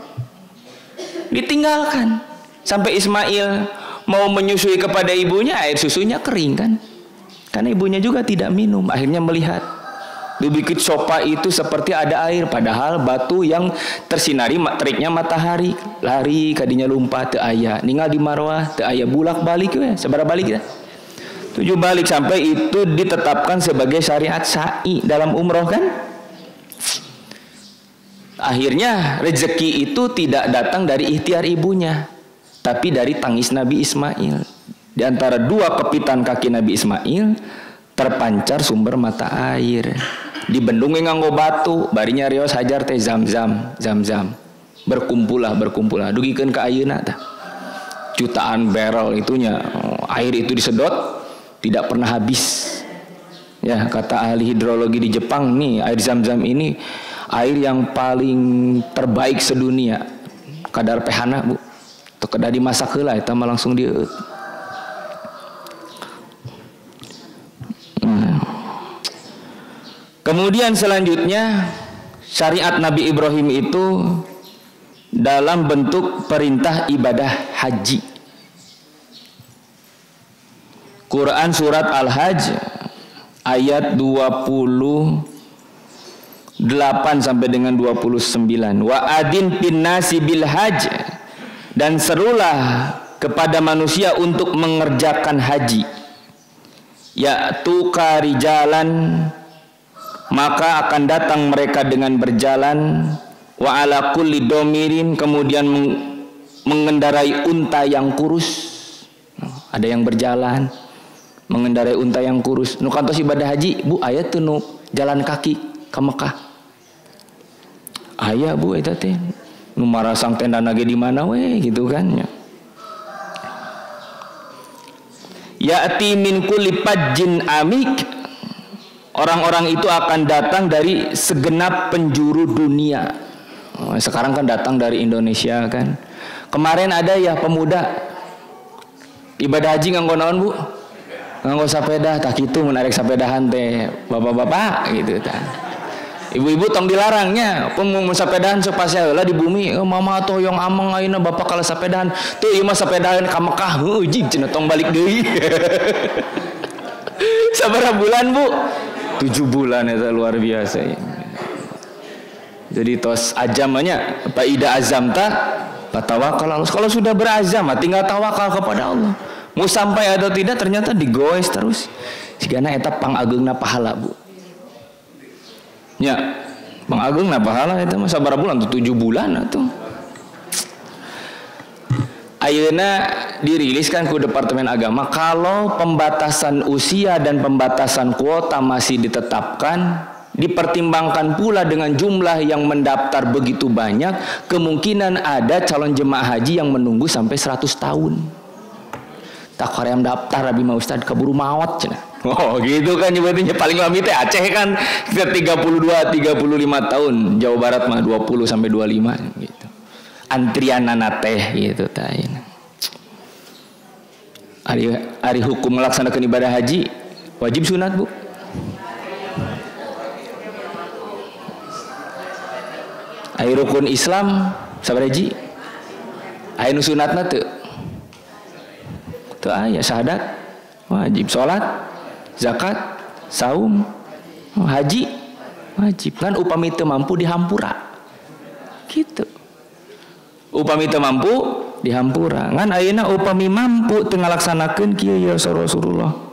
Ditinggalkan sampai Ismail mau menyusui kepada ibunya, air susunya kering kan. Karena ibunya juga tidak minum. Akhirnya melihat di bukit Sopa itu seperti ada air, padahal batu yang tersinari teriknya matahari. Lari kadinya lumpat teu aya, ninggal di Marwah teu aya, bulak balik we, sabaraha balik kita? 7 balik sampai itu ditetapkan sebagai syariat sa'i dalam umroh kan. Akhirnya rezeki itu tidak datang dari ikhtiar ibunya, tapi dari tangis Nabi Ismail. Di antara dua kepitan kaki Nabi Ismail terpancar sumber mata air. Dibendungi nganggo batu, barinya rios hajar teh Zam-Zam. Berkumpullah. Dugikeun ka ayeuna tah. Jutaan barrel itunya, air itu disedot tidak pernah habis. Ya, kata ahli hidrologi di Jepang nih, air Zam-Zam ini air yang paling terbaik sedunia. Kadar pH-na, Bu. Teu kedah dimasak heula eta mah langsung dieueut. Kemudian selanjutnya syariat Nabi Ibrahim itu dalam bentuk perintah ibadah haji. Quran surat Al-Hajj ayat 28 sampai dengan 29. Wa adin pinnasi bil hajj, dan serulah kepada manusia untuk mengerjakan haji. Ya'tuka rijalan, maka akan datang mereka dengan berjalan. Wa ala kulli domirin, kemudian mengendarai unta yang kurus. Ada yang berjalan mengendarai unta yang kurus. Nu kantos ibadah haji, Bu, aya teu nu jalan kaki ka Mekah? Aya, Bu, eta teh. Nu marasang tendana ge di mana we gitu kan ya. Ya'ti min kulli fajjin amik, orang-orang itu akan datang dari segenap penjuru dunia. Sekarang kan datang dari Indonesia kan. Kemarin ada ya pemuda ibadah haji nganggo naon, Bu? Nganggo sapeda, tak kitu menarik sapedahan teh bapak-bapak gitu tah. Ibu-ibu tong dilarangnya, mun sapedahan sok pasea heula di bumi. Mama toyong amang ayeuna bapak kala sapedahan. Teu ieu mah sapedahan ka Mekah, heuh jing cenah tong balik deui. Sabaraha bulan, Bu? 7 bulan, eta luar biasa ya. Jadi tos azamannya apa ida azamta fatawakal Allah. Kalau sudah berazam tinggal tawakal kepada Allah. Mau sampai atau tidak ternyata digoes terus. Sigana eta pangageungna pahala, Bu. Ya, pangageungna pahala eta mah sabaraha bulan tuh 7 bulan atuh. Ayeuna diriliskan ku Departemen Agama kalau pembatasan usia dan pembatasan kuota masih ditetapkan, dipertimbangkan pula dengan jumlah yang mendaftar begitu banyak, kemungkinan ada calon jemaah haji yang menunggu sampai 100 tahun. Tak hoream daftar Abi mah Ustad keburu maot cenah. Oh, gitu kan nyebutnya paling lami teh Aceh kan 32 35 tahun, Jawa Barat mah 20 sampai 25 gitu. Antrianana teh gitu tah. Ari hukum melaksanakan ibadah haji wajib sunat, Bu. Ai rukun Islam sabaraha hiji? Ai nu sunatna teu? Teu aya. Syahadat wajib, salat, zakat, saum, haji wajib. Kan upami teu mampu dihampura. Gitu. Upami teu mampu dihampura. Ngan ayeuna upami mampu teu ngalaksanakeun kieu ya Rasulullah.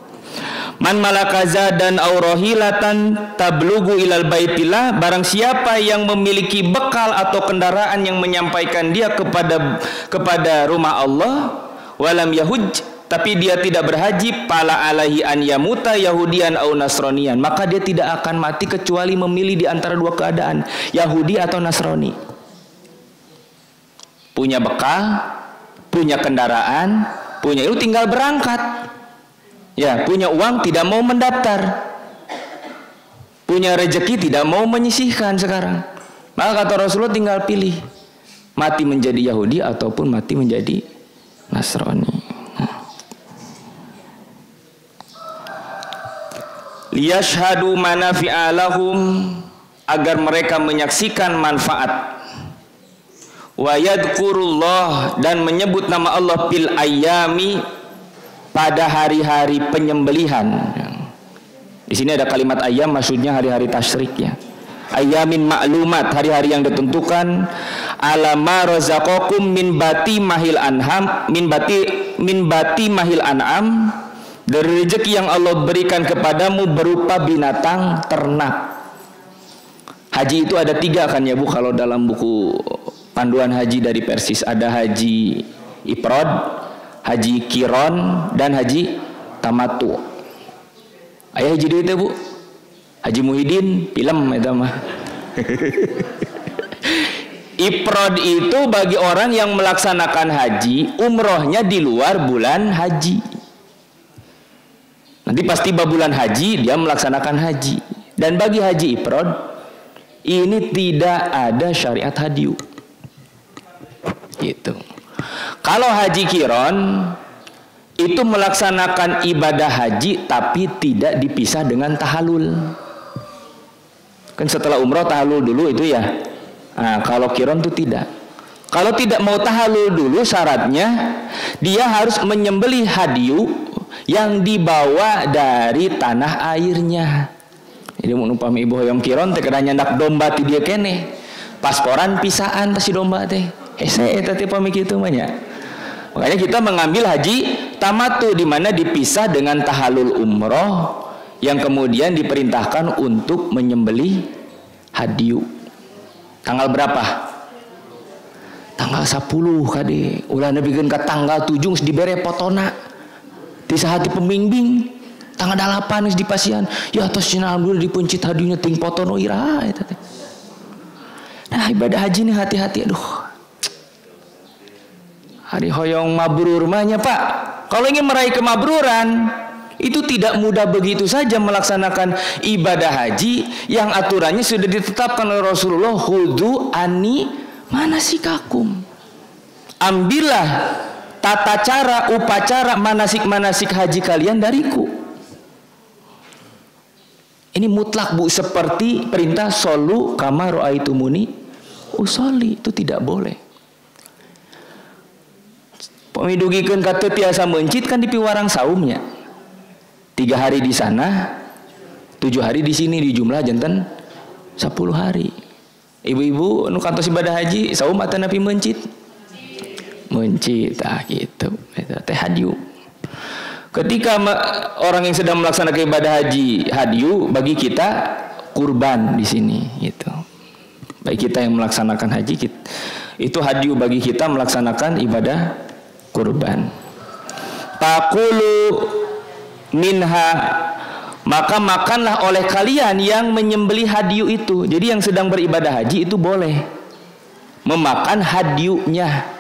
Man malakaza dan aurahilatan tablugu ilal baitillah, barang siapa yang memiliki bekal atau kendaraan yang menyampaikan dia kepada rumah Allah, walam yahuj, tapi dia tidak berhaji, pala alaihi an yamuta yahudian au nasronian, maka dia tidak akan mati kecuali memilih di antara dua keadaan, Yahudi atau Nasrani. Punya bekal, punya kendaraan, punya itu tinggal berangkat. Ya, punya uang tidak mau mendaftar, punya rezeki tidak mau menyisihkan sekarang. Maka kata Rasulullah tinggal pilih, mati menjadi Yahudi ataupun mati menjadi Nasrani. Liyashhadu manafi'a lahum, agar mereka menyaksikan manfaat. Wa yadhkurullah, dan menyebut nama Allah fil ayyami, pada hari-hari penyembelihan. Di sini ada kalimat ayyam, maksudnya hari-hari tasyrik ya. Ayyamin ma'lumat, hari-hari yang ditentukan. Alama razaqakum min bati mahil anham, min bati mahil an'am, dari rezeki yang Allah berikan kepadamu berupa binatang ternak. Haji itu ada 3 kan ya Bu, kalau dalam buku panduan haji dari Persis. Ada haji ifrad, haji kiron, dan haji tamattu. Ayah haji itu Bu, Haji Muhyiddin film itu mah. Ifrad itu bagi orang yang melaksanakan haji, umrohnya di luar bulan haji. Nanti pasti bulan haji dia melaksanakan haji. Dan bagi haji ifrad ini tidak ada syariat hadiu. Gitu. Kalau haji kiron itu melaksanakan ibadah haji tapi tidak dipisah dengan tahalul. Kan setelah umroh tahalul dulu itu ya. Nah, kalau kiron itu tidak. Kalau tidak mau tahalul dulu, syaratnya dia harus menyembelih hadiu yang dibawa dari tanah airnya. Jadi mau numpami ibu hoyong kiron teh kada nyandak domba ti dia kene. Pasporan pisaan pasti domba teh. Hese eta teh pami kitu mah nya. Makanya kita mengambil haji tamattu, di mana dipisah dengan tahalul umroh, yang kemudian diperintahkan untuk menyembelih hadiu. Tanggal berapa? Tanggal 10 kade. Ulah nebikeun ka tanggal 7 geus dibere potona. Ti sahati pembimbing. Tanggal 8 geus dipasian. Ya tos cenah alhamdulillah dipencit hadiunya ting potono ira eta teh. Nah, ibadah haji nih hati-hati, aduh. Hari hoyong mabrur mahnya Pak. Kalau ingin meraih kemabruran, itu tidak mudah begitu saja melaksanakan ibadah haji yang aturannya sudah ditetapkan oleh Rasulullah. Khudhu ani manasikakum. Ambillah tata cara, upacara, manasik-manasik haji kalian dariku. Ini mutlak Bu, seperti perintah shollu kama ra'aitumuni usolli, itu tidak boleh. Pemidugikeun ka teu tiasa mencit kan di piwarang saumnya. 3 hari di sana, 7 hari di sini, di jumlah janten 10 hari. Ibu-ibu nu kantos ibadah haji saum atuh napi mencit. Mencit gitu. Eta teh hadiu. Ketika orang yang sedang melaksanakan ibadah haji, hadiu bagi kita kurban di sini gitu. Bagi kita yang melaksanakan haji, itu hadiu bagi kita melaksanakan ibadah kurban. Pakulu minha, maka makanlah oleh kalian yang menyembelih hadiu itu. Jadi yang sedang beribadah haji itu boleh memakan hadiunya.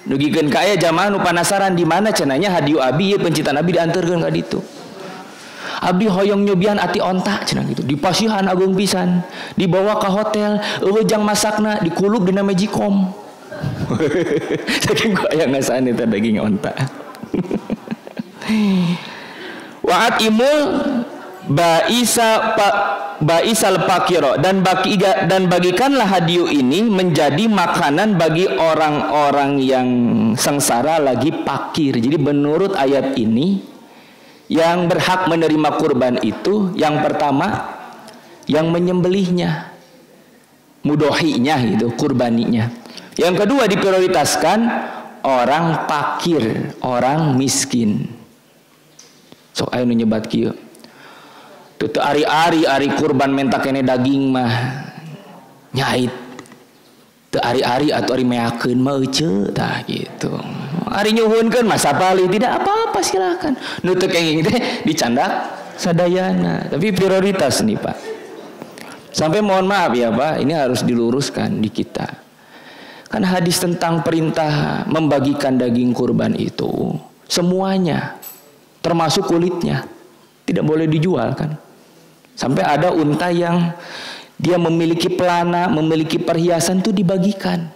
Nugikeun ka aya jamaah nu panasaran di mana cenanya hadiu abi ieu pencitan abi dianterkeun ka ditu. Abdi hoyong nyobian ati onta cenah gitu. Di pasihan agung pisan, dibawa ke hotel, eueuh jang masakna dikulub dina Magicom. Saking ku aya ngasaan eta daging onta. Wa'at imul baisal pakiro, dan bagikanlah hadiu ini menjadi makanan bagi orang-orang yang sengsara lagi pakir. Jadi menurut ayat ini yang berhak menerima kurban itu yang pertama yang menyembelihnya, mudohinya gitu, kurbaninya. Yang kedua diprioritaskan orang pakir, orang miskin. So ayo nyebat kieu. Teu ari-ari kurban mentak kene daging mah nyait. Teu ari-ari atuh ari meakeun mah euceu tah gitu. Ari nyuhunkeun mah sapali tidak apa-apa silakan. Nu teu kenging teh dicandak sadayana. Tapi prioritas nih Pak. Sampai mohon maaf ya Pak, ini harus diluruskan di kita. Kan hadis tentang perintah membagikan daging kurban itu semuanya, termasuk kulitnya, tidak boleh dijual kan. Sampai ada unta yang dia memiliki pelana, memiliki perhiasan itu dibagikan.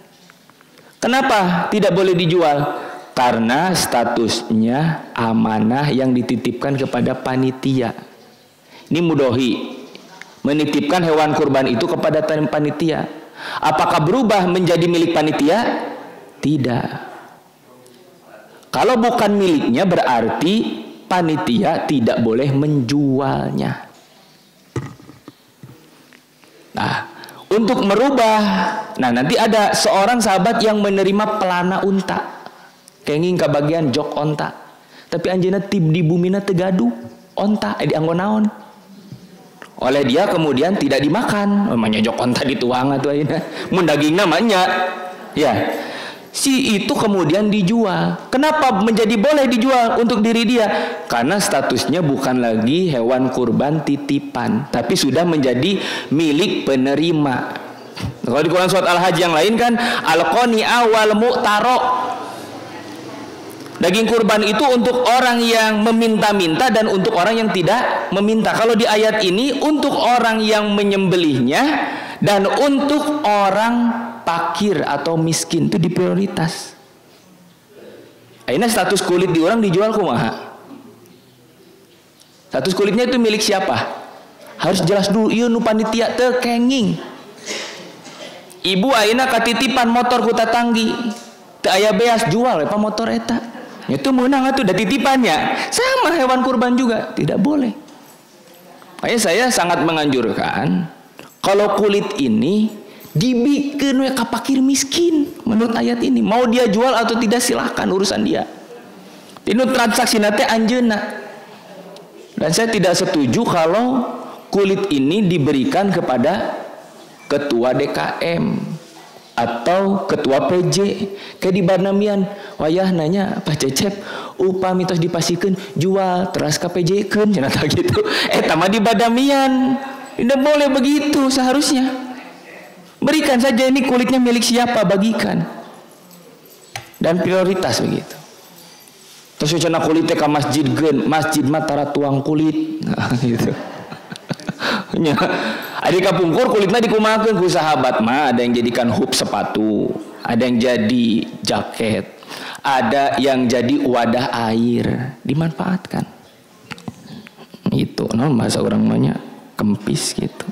Kenapa tidak boleh dijual? Karena statusnya amanah yang dititipkan kepada panitia. Ini mudhohi, menitipkan hewan kurban itu kepada panitia. Apakah berubah menjadi milik panitia? Tidak. Kalau bukan miliknya berarti panitia tidak boleh menjualnya. Nah, untuk merubah, nanti ada seorang sahabat yang menerima pelana unta, kenging ke bagian jok onta, tapi anjeunna di bumina tegaduh onta di anggo naon. Oleh dia kemudian tidak dimakan, namanya jok onta dituang atuh ayeuna, mun daging namanya, ya. Si itu kemudian dijual. Kenapa menjadi boleh dijual untuk diri dia? Karena statusnya bukan lagi hewan kurban titipan, tapi sudah menjadi milik penerima. Kalau di Quran surat Al-Hajj yang lain kan al-qani'a wal mu'taro. Daging kurban itu untuk orang yang meminta-minta dan untuk orang yang tidak meminta. Kalau di ayat ini untuk orang yang menyembelihnya dan untuk orang fakir atau miskin itu diprioritas. Akhirnya status kulit di orang dijual kumaha? Status kulitnya itu milik siapa? Harus jelas dulu. Ieu nu panitia teu kenging. Ibu ayeuna katitipan motor ku tatanggi. Teu aya beas jual apa motor eta. Itu meunang atuh da titipannya. Sama hewan kurban juga tidak boleh. Makanya saya sangat menganjurkan kalau kulit ini dibikin we ka fakir miskin menurut ayat ini. Mau dia jual atau tidak silahkan, urusan dia. Ini transaksi nate anjeuna. Dan saya tidak setuju kalau kulit ini diberikan kepada ketua DKM atau ketua PJ. Kayak di Barnamian, wayah nanya Pak Cecep, upah mitos dipasikeun jual teras ka PJ keun cenah gitu. Tama di Barnamian. Tidak boleh begitu seharusnya. Berikan saja ini kulitnya milik siapa, bagikan. Dan prioritas begitu. Terus cenah kulitnya ke masjid gen, masjid mah tara tuang kulit. Nah, gitu. Nya adi kapungkur kulitnya dikumakeun ku sahabat mah, ada yang jadikan hub sepatu, ada yang jadi jaket, ada yang jadi wadah air, dimanfaatkan. Itu non bahasa orang namanya kempis gitu.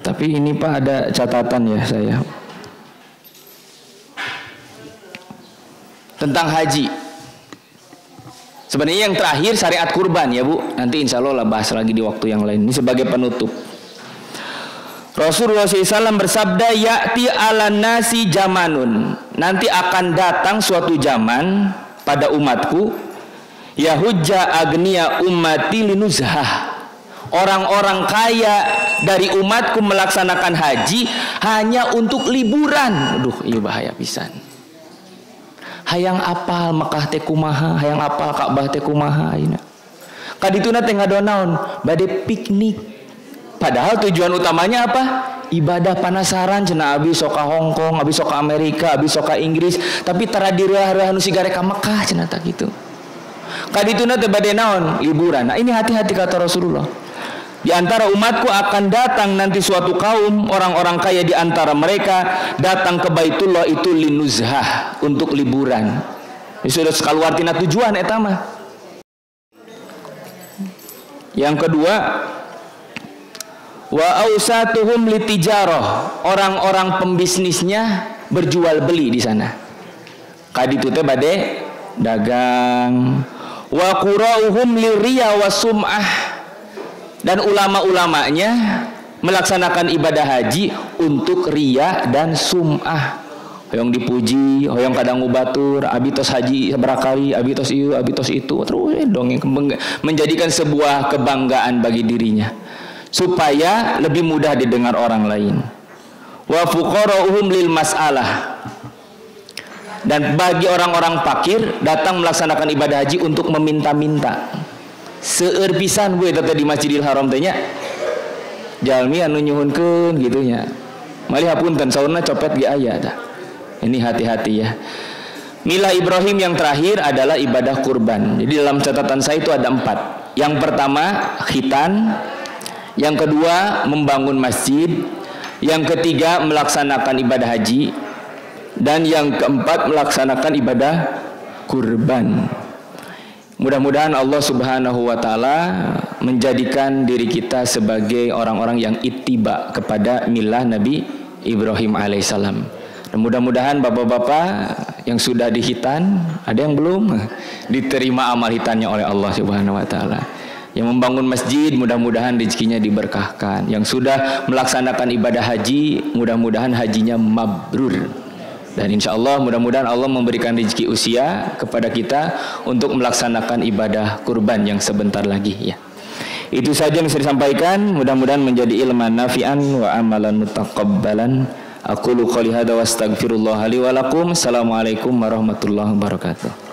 Tapi ini Pak ada catatan ya saya tentang haji. Sebenarnya yang terakhir syariat kurban ya Bu. Nanti insya Allah lah bahas lagi di waktu yang lain. Ini sebagai penutup. Rasulullah SAW bersabda, ya'ti ala nasi jamanun. Nanti akan datang suatu zaman pada umatku, yahujja agniya ummati linuzhah. Orang-orang kaya dari umatku melaksanakan haji hanya untuk liburan. Aduh, iya bahaya pisan. Hayang apal Mekah teh kumaha, hayang apal Ka'bah teh kumaha ayeuna. Kadituna teh ngadoa naon? Bade piknik. Padahal tujuan utamanya apa? Ibadah penasaran cenah abi sok ka Hong Kong, abi sok ka Amerika, abi sok ka Inggris, tapi tara direah-reah nu sigare ka Mekah cenah tak gitu. Kadituna teh bade naon? Liburan. Nah, ini hati-hati kata Rasulullah. Di antara umatku akan datang nanti suatu kaum orang-orang kaya di antara mereka datang ke Baitullah itu linuzhah, untuk liburan. Ini sudah sekaluartina tujuan eta mah. Yang kedua, wa ausatuhum litijarah, orang-orang pembisnisnya berjual beli di sana. Kaditu teh bade dagang. Wa qurauhum liriya wa sum'ah, dan ulama-ulamanya melaksanakan ibadah haji untuk riya dan sum'ah. Hoyong dipuji, hoyong kadang ngubatur, abi tos haji seberakali, abi tos ieu, abi tos itu, terus dong menjadikan sebuah kebanggaan bagi dirinya supaya lebih mudah didengar orang lain. Wa fuqara'uhum lil mas'alah, dan bagi orang-orang fakir datang melaksanakan ibadah haji untuk meminta-minta. Seueur pisan we teh di Masjidil Haram teh nya. Jalmi anu nyuhunkeun kitu nya. Mali hapunten saurna copet ge aya tah. Ini hati-hati ya. Mila Ibrahim yang terakhir adalah ibadah kurban. Jadi dalam catatan saya itu ada 4. Yang pertama khitan, Yang kedua, membangun masjid. Yang ketiga, melaksanakan ibadah haji. Dan yang keempat, melaksanakan ibadah kurban. Mudah-mudahan Allah Subhanahu wa taala menjadikan diri kita sebagai orang-orang yang ittiba kepada milah Nabi Ibrahim alaihissalam. Dan mudah-mudahan bapak-bapak yang sudah dihitan, ada yang belum diterima amal hitannya oleh Allah Subhanahu wa taala. Yang membangun masjid, mudah-mudahan rezekinya diberkahkan. Yang sudah melaksanakan ibadah haji, mudah-mudahan hajinya mabrur. Dan insya Allah mudah-mudahan Allah memberikan rezeki usia kepada kita untuk melaksanakan ibadah kurban yang sebentar lagi ya. Itu saja yang saya sampaikan, mudah-mudahan menjadi ilman nafi'an wa amalan mutaqabbalan. Aqulu qouli hadza wa astaghfirullah li wa lakum. Assalamualaikum warahmatullahi wabarakatuh.